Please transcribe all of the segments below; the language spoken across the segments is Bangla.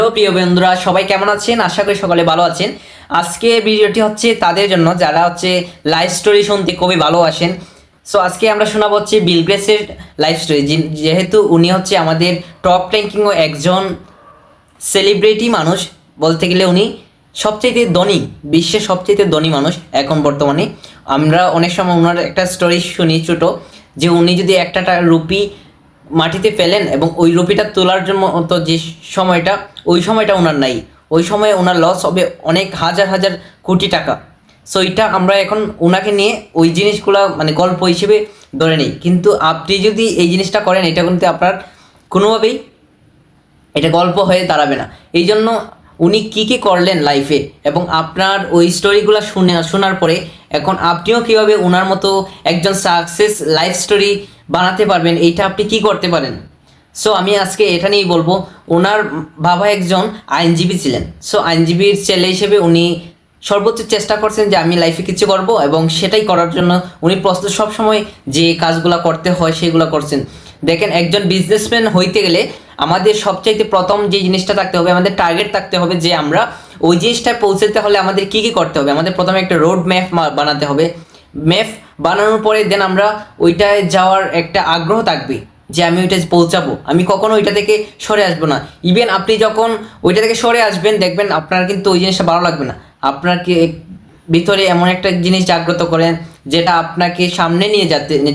হ্যালো প্রিয় বন্ধুরা, সবাই কেমন আছেন? আশা করি সকলে ভালো আছেন। আজকে ভিডিওটি হচ্ছে তাদের জন্য যারা হচ্ছে লাইফ স্টোরি শুনতে খুবই ভালোবাসেন। সো আজকে আমরা শোনাবো হচ্ছে বিল গেটসের লাইফ স্টোরি। যেহেতু উনি হচ্ছে আমাদের টপ র্যাঙ্কিং ও একজন সেলিব্রিটি মানুষ, বলতে গেলে উনি সবচেয়ে ধনী, বিশ্বের সবচেয়ে ধনী মানুষ এখন বর্তমানে। আমরা অনেক সময় ওনার একটা স্টোরি শুনি ছোটো, যে উনি যদি একটা রুপি মাটিতে ফেলেন এবং ওই রুপিটা তোলার জন্য তো যে সময়টা, ওই সময়টা ওনার নাই, ওই সময় ওনার লস হবে অনেক হাজার হাজার কোটি টাকা। সো এটা আমরা এখন ওনাকে নিয়ে ওই জিনিসগুলো মানে গল্প হিসেবে ধরে নিই, কিন্তু আপনি যদি এই জিনিসটা করেন এটা কিন্তু আপনার কোনোভাবেই এটা গল্প হয়ে দাঁড়াবে না। এই জন্য উনি কী কী করলেন লাইফে, এবং আপনার ওই স্টোরিগুলো শোনার পরে এখন আপনিও কীভাবে ওনার মতো একজন সাকসেস লাইফ স্টোরি বানাতে পারবেন, এইটা আপনি কি করতে পারেন। সো আমি আজকে এটা নিয়েই বলবো। ওনার বাবা একজন আইনজীবী ছিলেন। সো আইনজীবীর ছেলে হিসেবে উনি সর্বোচ্চ চেষ্টা করছেন যে আমি লাইফে কিছু করব, এবং সেটাই করার জন্য উনি প্রস্তুত, সবসময় যে কাজগুলো করতে হয় সেগুলো করছেন। দেখেন, একজন বিজনেসম্যান হইতে গেলে আমাদের সবচাইতে প্রথম যে জিনিসটা থাকতে হবে, আমাদের টার্গেট থাকতে হবে, যে আমরা ওই জিনিসটায় পৌঁছাতে হলে আমাদের কী কী করতে হবে। আমাদের প্রথমে একটা রোড ম্যাপ বানাতে হবে। ম্যাপ বানানোর পরে দেন আমরা ওইটায় যাওয়ার একটা আগ্রহ থাকবে, যে আমি ওইটা পৌঁছাবো, আমি কখনো ওইটা থেকে সরে আসবো না। ইভেন আপনি যখন ওইটা থেকে সরে আসবেন, দেখবেন আপনার কিন্তু ওই জিনিসটা ভালো লাগবে না। আপনাকে ভিতরে এমন একটা জিনিস জাগ্রত করেন যেটা আপনাকে সামনে নিয়ে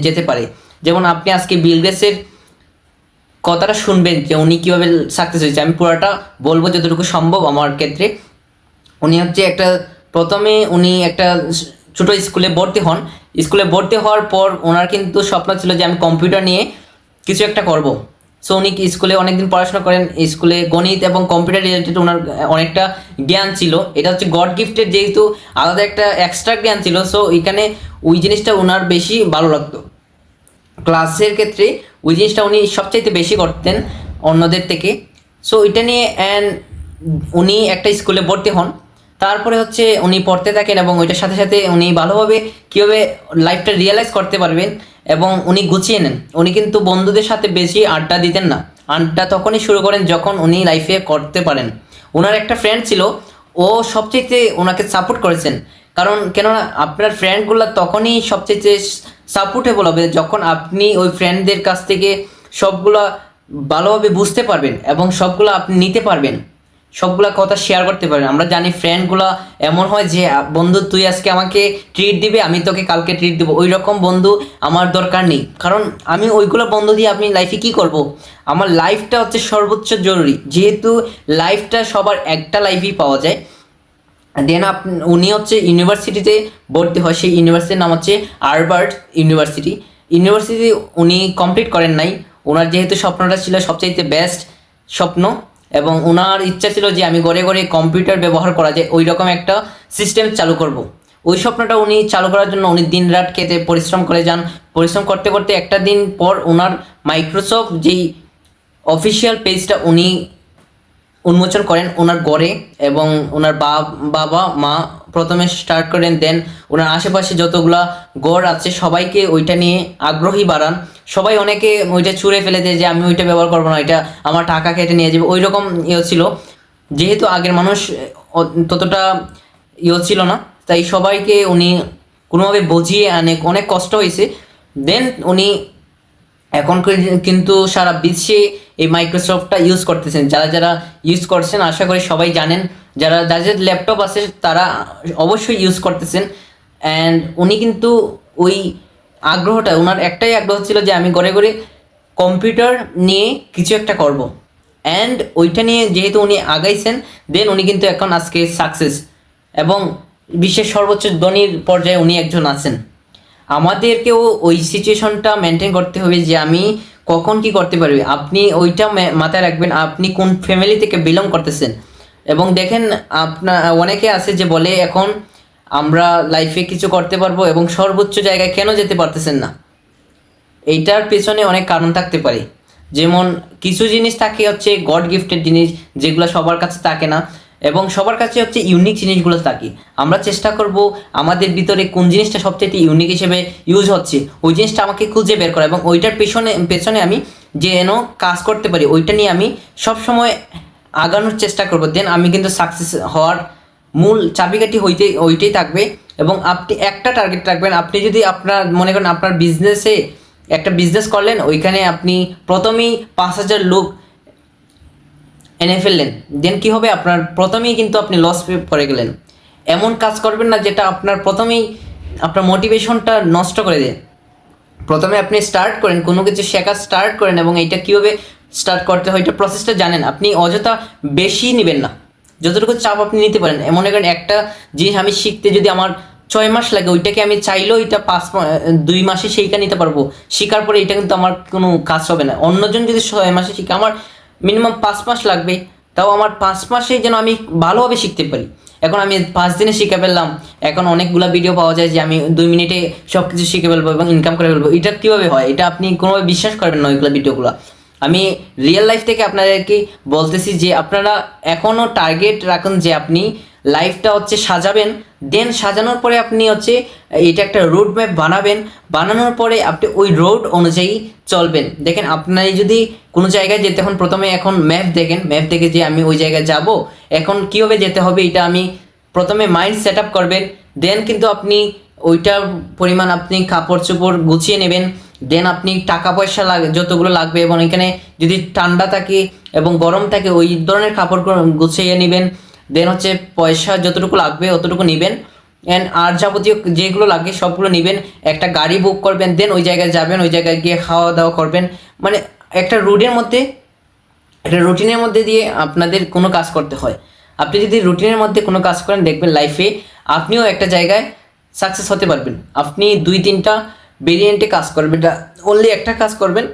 যেতে পারে। যেমন আপনি আজকে বিল গেটসের কথাটা শুনবেন যে উনি কীভাবে সাকসেস হয়েছে। আমি পুরোটা বলবো যতটুকু সম্ভব আমার ক্ষেত্রে। উনি হচ্ছে প্রথমে উনি একটা ছোটো স্কুলে ভর্তি হন। স্কুলে ভর্তি হওয়ার পর ওনার কিন্তু স্বপ্ন ছিল যে আমি কম্পিউটার নিয়ে কিছু একটা করব। সো উনি স্কুলে অনেকদিন পড়াশোনা করেন। স্কুলে গণিত এবং কম্পিউটার রিলেটেড ওনার অনেকটা জ্ঞান ছিল। এটা হচ্ছে গড গিফটেড, যেহেতু আলাদা একটা এক্সট্রা জ্ঞান ছিল। সো এখানে ওই জিনিসটা ওনার বেশি ভালো লাগতো। ক্লাসের ক্ষেত্রে ওই জিনিসটা উনি সবচাইতে বেশি করতেন অন্যদের থেকে। সো এটা নিয়ে উনি একটা স্কুলে ভর্তি হন। তারপরে হচ্ছে উনি পড়তে থাকেন, এবং ওইটার সাথে সাথে উনি ভালোভাবে কীভাবে লাইফটা রিয়েলাইজ করতে পারবেন এবং উনি গুছিয়ে নেন। উনি কিন্তু বন্ধুদের সাথে বেশি আড্ডা দিতেন না। আড্ডা তখনই শুরু করেন যখন উনি লাইফে করতে পারেন। ওনার একটা ফ্রেন্ড ছিল, ও সবচেয়ে ওনাকে সাপোর্ট করেছেন। কারণ কেননা আপনার ফ্রেন্ডগুলো তখনই সবচেয়ে সাপোর্টেবল হবে যখন আপনি ওই ফ্রেন্ডদের কাছ থেকে সবগুলা ভালোভাবে বুঝতে পারবেন এবং সবগুলো আপনি নিতে পারবেন, সবগুলা কথা শেয়ার করতে পারবেন। আমরা জানি ফ্রেন্ডগুলো এমন হয় যে বন্ধু তুই আজকে আমাকে ট্রিট দিবে, আমি তোকে কালকে ট্রিট দেবো, ওই রকম বন্ধু আমার দরকার নেই। কারণ আমি ওইগুলো বন্ধু দিয়ে আপনি লাইফে কি করব। আমার লাইফটা হচ্ছে সর্বোচ্চ জরুরি, যেহেতু লাইফটা সবার একটা লাইফই পাওয়া যায়। দেন উনি হচ্ছে ইউনিভার্সিটিতে ভর্তি হয়। সেই ইউনিভার্সিটির নাম হচ্ছে হার্ভার্ড ইউনিভার্সিটি। ইউনিভার্সিটি উনি কমপ্লিট করেন নাই। ওনার যেহেতু স্বপ্নটা ছিল সবচাইতে বেস্ট স্বপ্ন, এবং ওনার ইচ্ছা ছিল যে আমি ঘরে ঘরে কম্পিউটার ব্যবহার করা যায় ওই রকম একটা সিস্টেম চালু করব। ওই স্বপ্নটা উনি চালু করার জন্য উনি দিন রাত খেতে পরিশ্রম করে যান। পরিশ্রম করতে করতে একটা দিন পর ওনার মাইক্রোসফট যেই অফিসিয়াল পেজটা উনি উন্মোচন করেন ওনার গড়ে, এবং ওনার বাবা মা প্রথমে স্টার্ট করেন। দেন ওনার আশেপাশে যতগুলা গড় আছে সবাইকে ওইটা নিয়ে আগ্রহী বাড়ান। সবাই অনেকে ওইটা ছুঁড়ে ফেলে দেয় যে আমি ওইটা ব্যবহার করবো না, এটা আমার টাকা কেটে নিয়ে যাবে, ওই রকম ছিল। যেহেতু আগের মানুষ ততটা ছিল না, তাই সবাইকে উনি কোনোভাবে বুঝিয়ে অনেক কষ্ট হয়েছে। দেন উনি এখন কিন্তু সারা বিশ্বে এই মাইক্রোসফটটা ইউজ করতেছেন। যারা যারা ইউজ করছেন আশা করি সবাই জানেন, যাদের ল্যাপটপ আছে তারা অবশ্যই ইউজ করতেছেন। অ্যান্ড উনি কিন্তু ওই আগ্রহটা, ওনার একটাই আগ্রহ ছিল যে আমি ঘরে ঘরে কম্পিউটার নিয়ে কিছু একটা করব। অ্যান্ড ওইটা নিয়ে যেহেতু উনি আগাইছেন, দেন উনি কিন্তু এখন আজকে সাকসেস এবং বিশ্বের সর্বোচ্চ ধনীর পর্যায়ে উনি একজন আছেন। আমাদেরকেও ওই সিচুয়েশনটা মেনটেন করতে হবে যে আমি কখন কি করতে পারবি। আপনি ওইটা মাথায় রাখবেন, আপনি কোন ফ্যামিলি থেকে বিলং করতেছেন। এবং দেখেন, আপনার অনেকে আছে যে বলে এখন আমরা লাইফে কিছু করতে পারবো এবং সর্বোচ্চ জায়গায় কেন যেতে পারতেছেন না। এইটার পেছনে অনেক কারণ থাকতে পারে। যেমন কিছু জিনিস থাকে হচ্ছে গড গিফটেড জিনিস, যেগুলো সবার কাছে থাকে না, এবং সবার কাছে হচ্ছে ইউনিক জিনিসগুলো থাকে। আমরা চেষ্টা করব আমাদের ভিতরে কোন জিনিসটা সবচেয়ে ইউনিক হিসেবে ইউজ হচ্ছে ওই জিনিসটা আমাকে খুঁজে বের করা, এবং ওইটার পেছনে আমি যেন কাজ করতে পারি ওইটা নিয়ে আমি সবসময় আগানোর চেষ্টা করব, দেন আমি কিন্তু সাকসেস হওয়ার মূল চাবিকাঠি ওইটাই থাকবে। এবং আপনি একটা টার্গেট রাখবেন। আপনি যদি আপনার মনে করেন আপনার বিজনেসে একটা বিজনেস করলেন, ওইখানে আপনি প্রথমেই 5,000 লোক এনে ফেললেন, দেন কী হবে, আপনার প্রথমেই কিন্তু আপনি লস করে গেলেন। এমন কাজ করবেন না যেটা আপনার প্রথমেই আপনার মোটিভেশনটা নষ্ট করে দেয়। প্রথমে আপনি স্টার্ট করেন, কোনো কিছু শেখা স্টার্ট করেন এবং এইটা কীভাবে স্টার্ট করতে হয় এটা প্রসেসটা জানেন। আপনি অযথা বেশি নেবেন না, যতটুকু চাপ আপনি নিতে পারেন। মনে করেন একটা জিনিস আমি শিখতে যদি আমার 6 মাস লাগে, ওইটাকে আমি চাইলেও এটা 2 মাসে সেইটা নিতে পারবো। শেখার পরে এটা কিন্তু আমার কোনো কাজ হবে না। অন্যজন যদি 6 মাসে শিখে, আমার মিনিমাম 5 মাস লাগবে, তাও আমার 5 মাসে যেন আমি ভালোভাবে শিখতে পারি। এখন আমি 5 দিনে শিখে ফেললাম, এখন অনেকগুলো ভিডিও পাওয়া যায় যে আমি 2 মিনিটে সব কিছু শিখে ফেলবো এবং ইনকাম করে ফেলবো। এটা কীভাবে হয়, এটা আপনি কোনোভাবে বিশ্বাস করবেন না ওইগুলো ভিডিওগুলো। আমি রিয়েল লাইফ থেকে আপনাদেরকে বলতেছি যে আপনারা এখনও টার্গেট রাখুন যে আপনি লাইফটা হচ্ছে সাজাবেন, দেন সাজানোর পরে আপনি হচ্ছে এটা একটা রোড ম্যাপ বানাবেন। বানানোর পরে আপনি ওই রোড অনুযায়ী চলবেন। দেখেন, আপনার যদি কোনো জায়গায় যেতে হন, প্রথমে এখন ম্যাপ দেখেন, ম্যাপ দেখে যে আমি ওই জায়গায় যাব, এখন কীভাবে যেতে হবে এটা আমি প্রথমে মাইন্ড সেট আপ করবেন। দেন কিন্তু আপনি ওইটার পরিমাণ আপনি কাপড় চোপড় গুছিয়ে নেবেন। দেন আপনি টাকা পয়সা যতগুলো লাগবে, এবং এখানে যদি ঠান্ডা থাকে এবং গরম থাকে ওই ধরনের কাপড় গুছিয়ে নেবেন। দেন হচ্ছে পয়সা যতটুকু লাগবে অতটুকু নেবেন, আর যাবতীয় যেগুলো লাগে সবগুলো নেবেন। একটা গাড়ি বুক করবেন, দেন ওই জায়গায় যাবেন, ওই জায়গায় গিয়ে খাওয়া দাওয়া করবেন। মানে একটা রুটিনের মধ্যে দিয়ে আপনাদের কোনো কাজ করতে হয়। আপনি যদি রুটিনের মধ্যে কোনো কাজ করেন, দেখবেন লাইফে আপনিও একটা জায়গায় সাকসেস হতে পারবেন। আপনি 2-3টা ভেরিয়েন্টে কাজ করবেন, এটা অনলি একটা কাজ করবেন,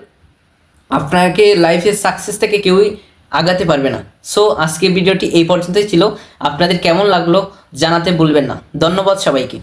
আপনাকে লাইফের সাকসেস থেকে কেউই আগাতে পারবে না। সো আজকের ভিডিওটি এই পর্যন্তই ছিল। আপনাদের কেমন লাগলো জানাতে ভুলবেন না। ধন্যবাদ সবাইকে।